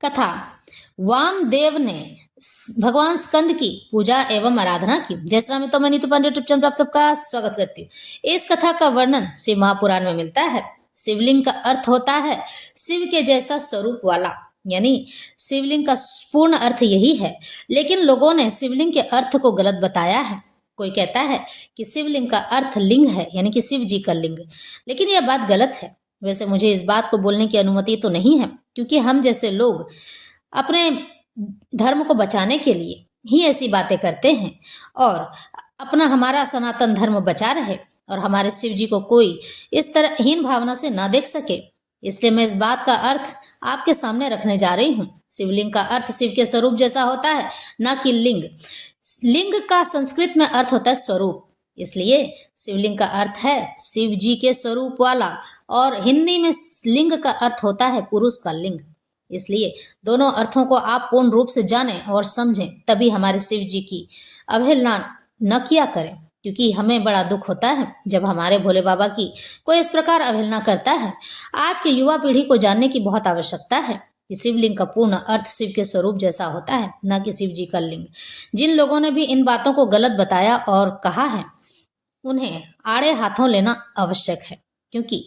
कथा। वामदेव ने भगवान स्कंद की पूजा एवं आराधना की। जय श्री राम। तो मैं नीतू पांडे यूट्यूब चैनल पर आप सबका स्वागत करती हूँ। इस कथा का वर्णन शिव महापुराण में मिलता है। शिवलिंग का अर्थ होता है शिव के जैसा स्वरूप वाला, यानी शिवलिंग का पूर्ण अर्थ यही है, लेकिन लोगों ने शिवलिंग के अर्थ को गलत बताया है। कोई कहता है कि शिवलिंग का अर्थ लिंग है, यानी कि शिव जी का लिंग, लेकिन यह बात गलत है। वैसे मुझे इस बात को बोलने की अनुमति तो नहीं है, क्योंकि हम जैसे लोग अपने धर्म को बचाने के लिए ही ऐसी बातें करते हैं और हमारा सनातन धर्म बचा रहे और हमारे शिव जी को कोई इस तरह हीन भावना से ना देख सके। इसलिए मैं इस बात का अर्थ आपके सामने रखने जा रही हूँ। शिवलिंग का अर्थ शिव के स्वरूप जैसा होता है, न कि लिंग। लिंग का संस्कृत में अर्थ होता है स्वरूप, इसलिए शिवलिंग का अर्थ है शिव जी के स्वरूप वाला, और हिंदी में लिंग का अर्थ होता है पुरुष का लिंग। इसलिए दोनों अर्थों को आप पूर्ण रूप से जानें और समझें, तभी हमारे शिव जी की अवहेलना न किया करें, क्योंकि हमें बड़ा दुख होता है जब हमारे भोले बाबा की कोई इस प्रकार अवहेलना करता है। आज की युवा पीढ़ी को जानने की बहुत आवश्यकता है कि शिवलिंग का पूर्ण अर्थ शिव के स्वरूप जैसा होता है, न कि शिव जी का लिंग। जिन लोगों ने भी इन बातों को गलत बताया और कहा है, उन्हें आड़े हाथों लेना आवश्यक है, क्योंकि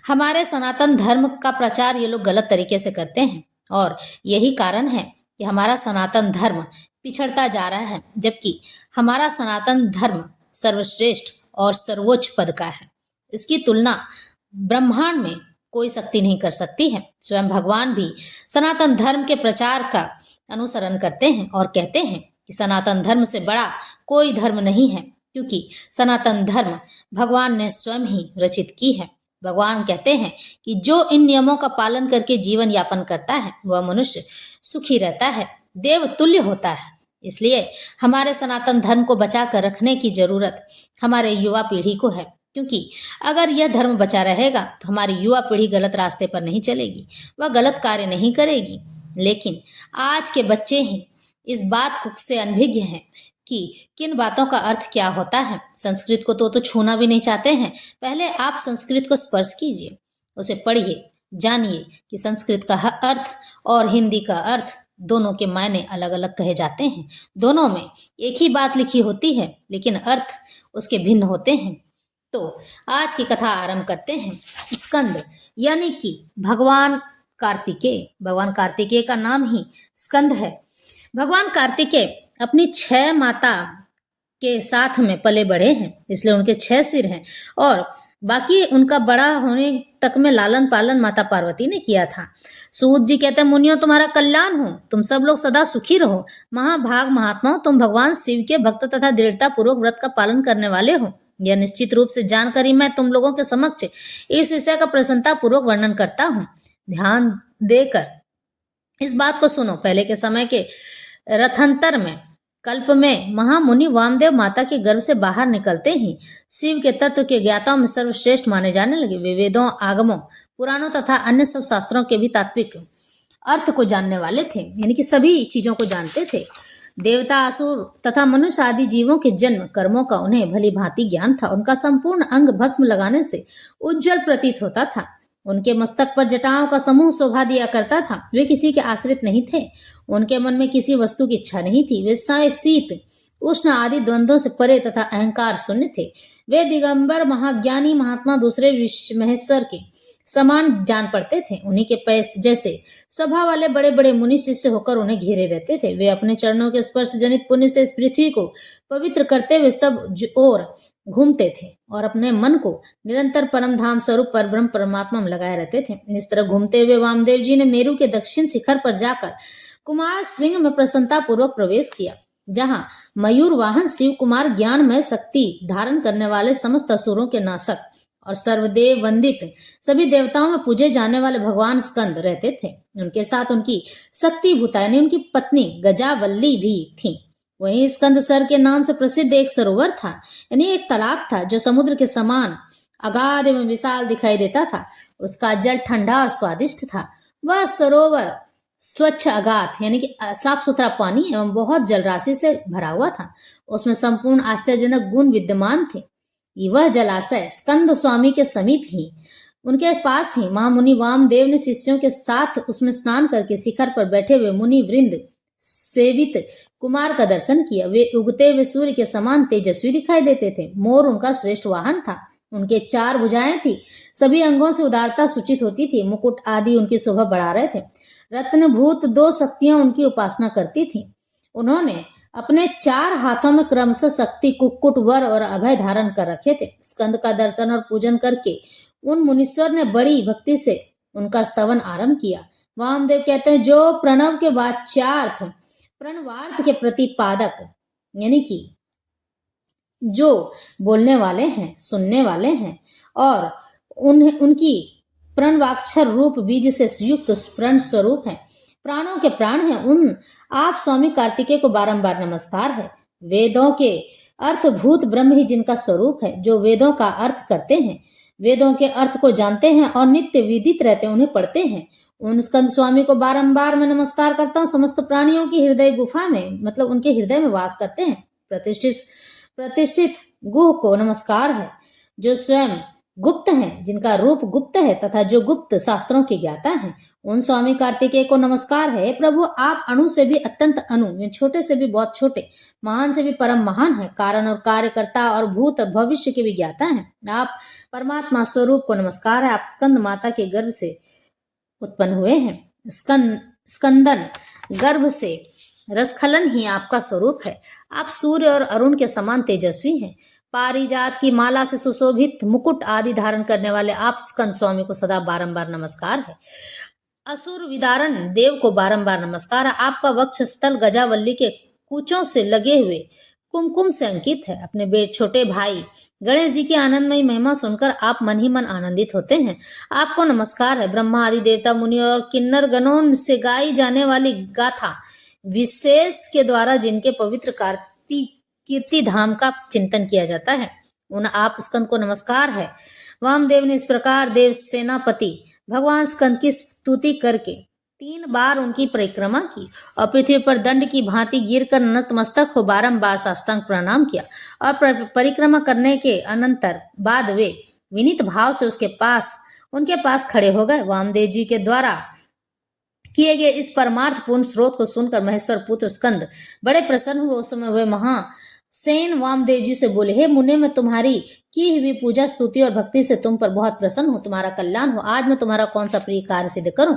हमारे सनातन धर्म का प्रचार ये लोग गलत तरीके से करते हैं और यही कारण है कि हमारा सनातन धर्म पिछड़ता जा रहा है, जबकि हमारा सनातन धर्म सर्वश्रेष्ठ और सर्वोच्च पद का है। इसकी तुलना ब्रह्मांड में कोई शक्ति नहीं कर सकती है। स्वयं भगवान भी सनातन धर्म के प्रचार का अनुसरण करते हैं और कहते हैं कि सनातन धर्म से बड़ा कोई धर्म नहीं है, क्योंकि सनातन धर्म भगवान ने स्वयं ही रचित की है। भगवान कहते हैं कि जो इन नियमों का पालन करके जीवन यापन करता है वह मनुष्य सुखी रहता है, देव तुल्य होता है। इसलिए हमारे सनातन धर्म को बचा कर रखने की जरूरत हमारे युवा पीढ़ी को है, क्योंकि अगर यह धर्म बचा रहेगा तो हमारी युवा पीढ़ी गलत रास्ते पर नहीं चलेगी, वह गलत कार्य नहीं करेगी। लेकिन आज के बच्चे ही इस बात से अनभिज्ञ हैं कि किन बातों का अर्थ क्या होता है। संस्कृत को तो छूना भी नहीं चाहते हैं। पहले आप संस्कृत को स्पर्श कीजिए, उसे पढ़िए, जानिए कि संस्कृत का अर्थ और हिंदी का अर्थ दोनों के मायने अलग अलग कहे जाते हैं। दोनों में एक ही बात लिखी होती है, लेकिन अर्थ उसके भिन्न होते हैं। तो आज की कथा आरंभ करते हैं। स्कंद यानी कि भगवान कार्तिकेय। भगवान कार्तिकेय का नाम ही स्कंद है। भगवान कार्तिकेय अपनी 6 माता के साथ में पले बढ़े हैं, इसलिए उनके 6 सिर हैं, और बाकी उनका बड़ा होने तक में लालन पालन माता पार्वती ने किया था। सूत जी कहते हैं, मुनियों तुम्हारा कल्याण हो, तुम सब लोग सदा सुखी रहो। महाभाग महात्माओं, तुम भगवान शिव के भक्त तथा दृढ़ता पूर्वक व्रत का पालन करने वाले हो। यह निश्चित रूप से जानकर ही मैं तुम लोगों के समक्ष इस विषय का प्रसन्नता पूर्वक वर्णन करता हूँ। ध्यान देकर इस बात को सुनो। पहले के समय के रथंतर में कल्प में महामुनि वामदेव माता के गर्भ से बाहर निकलते ही शिव के तत्व के ज्ञाताओं में सर्वश्रेष्ठ माने जाने लगे। वे वेदों, आगमों, पुराणों तथा अन्य सब शास्त्रों के भी तात्विक अर्थ को जानने वाले थे, यानी कि सभी चीजों को जानते थे। देवता, असुर तथा मनुष्य आदि जीवों के जन्म कर्मों का उन्हें भली भांति ज्ञान था। उनका संपूर्ण अंग भस्म लगाने से उज्जवल प्रतीत होता था। उनके मस्तक पर जटाओं का समूह शोभा दिया करता था। वे किसी के आश्रित नहीं थे। उनके मन में किसी वस्तु की इच्छा नहीं थी। वे शीत, उष्ण आदि द्वंद्वों से परे तथा अहंकार शून्य थे। वे दिगंबर महाज्ञानी महात्मा दूसरे महेश्वर के समान जान पड़ते थे। उन्हीं के पैस जैसे स्वभाव वाले बड़े बड़े मुनि शिष्य होकर उन्हें घेरे रहते थे। वे अपने चरणों के स्पर्श जनित पुण्य से इस पृथ्वी को पवित्र करते हुए सब ओर घूमते थे और अपने मन को निरंतर परम धाम स्वरूप परब्रह्म परमात्मा में लगाए रहते थे। इस तरह घूमते हुए वामदेव जी ने मेरु के दक्षिण शिखर पर जाकर कुमार श्रृंग में प्रसन्नता पूर्वक प्रवेश किया, जहां मयूर वाहन शिव कुमार ज्ञानमय शक्ति धारण करने वाले समस्त असुरों के नाशक और सर्वदेव वंदित सभी देवताओं में पूजे जाने वाले भगवान स्कंद रहते थे। उनके साथ उनकी शक्ति भूता यानी उनकी पत्नी गजावल्ली भी थी। वहीं स्कंदसर के नाम से प्रसिद्ध एक सरोवर था, यानी एक तालाब था, जो समुद्र के समान अगाध एवं विशाल दिखाई देता था। उसका जल ठंडा और स्वादिष्ट था। वह सरोवर स्वच्छ अगाध यानी कि साफ सुथरा पानी एवं बहुत जलराशि से भरा हुआ था। उसमें संपूर्ण आश्चर्यजनक गुण विद्यमान थे। वह जलाशय स्कंद स्वामी के समीप ही उनके पास ही महामुनि वामदेव ने शिष्यों के साथ उसमें स्नान करके शिखर पर बैठे हुए मुनि वृंद सेवित कुमार का दर्शन किया। वे उगते हुए सूर्य के समान तेजस्वी दिखाई देते थे। मोर उनका श्रेष्ठ वाहन था। उनके 4 भुजाएं थी। सभी अंगों से उदारता सूचित होती थी। मुकुट आदि उनकी शोभा बढ़ा रहे थे। रत्नभूत 2 शक्तियां उनकी उपासना करती थी। उन्होंने अपने 4 हाथों में क्रमशः शक्ति, कुक्कुट, वर और अभय धारण कर रखे थे। स्कंद का दर्शन और पूजन करके उन मुनीश्वर ने बड़ी भक्ति से उनका स्तवन आरंभ किया। वामदेव कहते हैं, जो प्रणव के वाच्यार्थ, प्रणवार्थ के प्रतिपादक, यानी कि जो बोलने वाले हैं, सुनने वाले हैं और उनकी प्रणवाक्षर रूप बीज से युक्त प्रण स्वरूप है, प्राणों के प्राण हैं, उन आप स्वामी कार्तिकेय को बारंबार नमस्कार है। वेदों के अर्थभूत ब्रह्म ही जिनका स्वरूप है, जो वेदों का अर्थ करते हैं, वेदों के अर्थ को जानते हैं और नित्य विदित रहते हैं, उन्हें पढ़ते हैं, उन स्कंद स्वामी को बारंबार मैं नमस्कार करता हूँ। समस्त प्राणियों की हृदय गुफा में, मतलब उनके हृदय में वास करते हैं। प्रतिष्ठित गुह को नमस्कार है, जो स्वयं गुप्त हैं, जिनका रूप गुप्त है तथा जो गुप्त शास्त्रों के ज्ञाता हैं, उन स्वामी कार्तिकेय को नमस्कार है। प्रभु, आप अणु से भी अत्यंत अणु, छोटे से भी बहुत छोटे, महान से भी परम महान है, कारण और कार्यकर्ता और भूत और भविष्य के भी ज्ञाता हैं। आप परमात्मा स्वरूप को नमस्कार है। आप स्कंद माता के गर्भ से उत्पन्न हुए हैं। स्कंदन गर्भ से रसखलन ही आपका स्वरूप है। आप सूर्य और अरुण के समान तेजस्वी हैं। पारिजात की माला से सुशोभित मुकुट आदि धारण करने वाले आप स्कंद स्वामी को सदा बारंबार नमस्कार है। असुर विदारण देव को बारंबार नमस्कार है। आपका वक्ष स्थल गजावल्ली के कूचों से लगे हुए कुमकुम से अंकित है। अपने छोटे भाई गणेश जी की आनंदमयी महिमा सुनकर आप मन ही मन आनंदित होते हैं। आपको नमस्कार है। ब्रह्मा आदि देवता, मुनि और किन्नर गणों से गाई जाने वाली गाथा विशेष के द्वारा जिनके पवित्र कीर्ति धाम का चिंतन किया जाता है, उन आप स्कंद को नमस्कार है। वामदेव ने इस प्रकार देव सेनापति भगवान स्कंद की स्तुति करके 3 बार उनकी परिक्रमा की और पृथ्वी पर दंड की भांति गिरकर नतमस्तक हो बारंबार साष्टांग प्रणाम किया और परिक्रमा करने के अनंतर बाद वे विनीत भाव से उनके पास खड़े हो गए। वामदेव जी के द्वारा किए गए इस परमार्थ पूर्ण स्रोत को सुनकर महेश्वर पुत्र स्कंद बड़े प्रसन्न हुए। उस समय वे महासेन वामदेव जी से बोले, हे मुने, मैं तुम्हारी की हुई पूजा, स्तुति और भक्ति से तुम पर बहुत प्रसन्न हूँ। तुम्हारा कल्याण हो। आज मैं तुम्हारा कौन सा प्रिय कार्य सिद्ध करूं?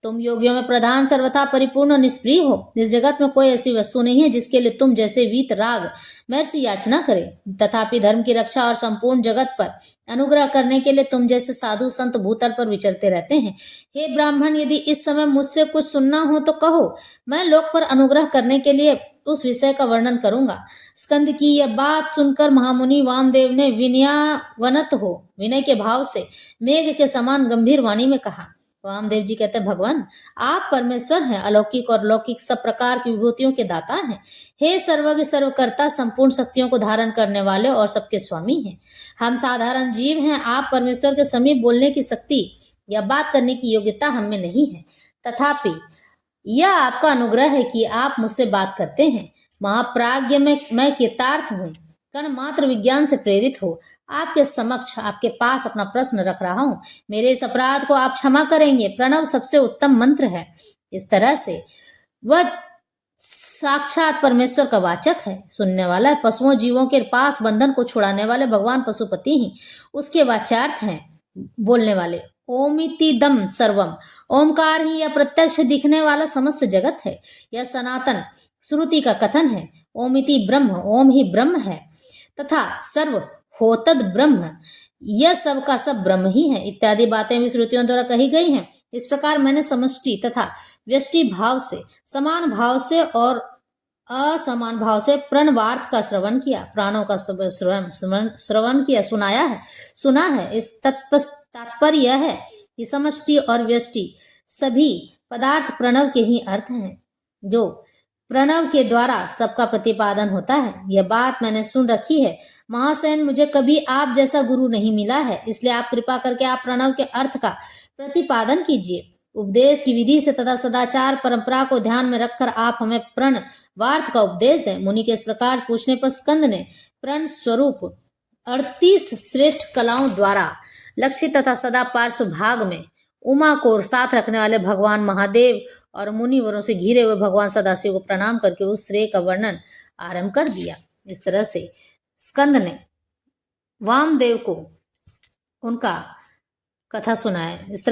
तुम योगियों में प्रधान, सर्वथा परिपूर्ण, निष्प्रिय हो। इस जगत में कोई ऐसी वस्तु नहीं है जिसके लिए तुम जैसे वीत राग मेरे याचना करे। तथापि धर्म की रक्षा और संपूर्ण जगत पर अनुग्रह करने के लिए तुम जैसे साधु संत भूतल पर विचरते रहते हैं। हे ब्राह्मण, यदि इस समय मुझसे कुछ सुनना हो तो कहो, मैं लोक पर अनुग्रह करने के लिए उस विषय का वर्णन करूंगा। स्कंद की यह बात सुनकर महामुनि वामदेव ने विनय के भाव से मेघ के समान गंभीर वाणी में कहा। वामदेव जी कहते, भगवान, आप परमेश्वर हैं, अलौकिक और लौकिक सब प्रकार की विभूतियों के दाता हैं। हे सर्वज्ञ, सर्वकर्ता, संपूर्ण शक्तियों को धारण करने वाले और सबके स्वामी हैं। हम साधारण जीव हैं। आप परमेश्वर के समीप बोलने की शक्ति या बात करने की योग्यता हम में नहीं है। तथापि यह आपका अनुग्रह है कि आप मुझसे बात करते हैं। महाप्राज्ञ में मैं कृतार्थ हूँ, कण मात्र विज्ञान से प्रेरित हो आपके समक्ष, आपके पास अपना प्रश्न रख रहा हूँ। मेरे इस अपराध को आप क्षमा करेंगे। प्रणव सबसे उत्तम मंत्र है। इस तरह से वह साक्षात परमेश्वर का वाचक है, सुनने वाला है। पशुओं जीवों के पास बंधन को छुड़ाने वाले भगवान पशुपति ही उसके वाच्यार्थ हैं, बोलने वाले। ओमितिदम सर्वम, ओमकार ही यह प्रत्यक्ष दिखने वाला समस्त जगत है। यह सनातन श्रुति का कथन है। ओमिति ब्रह्म, ओम ही ब्रह्म है तथा सर्व होतद ब्रह्म, यह सब का सब ब्रह्म ही है, इत्यादि बातें भी श्रुतियों द्वारा कही गई हैं। इस प्रकार मैंने समष्टि तथा व्यष्टि भाव से, समान भाव से और असमान भाव से प्रणवार्थ का श्रवण किया, प्राणों का श्रवण किया, सुना है। इस तात्पर्य यह है कि समष्टि और व्यष्टि सभी पदार्थ प्रणव के ही अर्थ हैं, जो प्रणव के द्वारा सबका प्रतिपादन होता है। यह बात मैंने सुन रखी है। महासेन, मुझे कभी आप जैसा गुरु नहीं मिला है, इसलिए आप कृपा करके आप प्रणव के अर्थ का प्रतिपादन कीजिए। उपदेश की विधि से तथा सदाचार परंपरा को ध्यान में रखकर आप हमें प्रणवार्थ का उपदेश दें। मुनि के इस प्रकार पूछने पर स्कंद ने प्रण स्वरूप 38 श्रेष्ठ कलाओं द्वारा लक्ष्य तथा सदा पार्श्व भाग में उमा को साथ रखने वाले भगवान महादेव और मुनिवरों से घिरे हुए भगवान सदाशिव को प्रणाम करके उस श्रेय का वर्णन आरंभ कर दिया। इस तरह से स्कंद ने वामदेव को उनका कथा सुनाया। इस तरह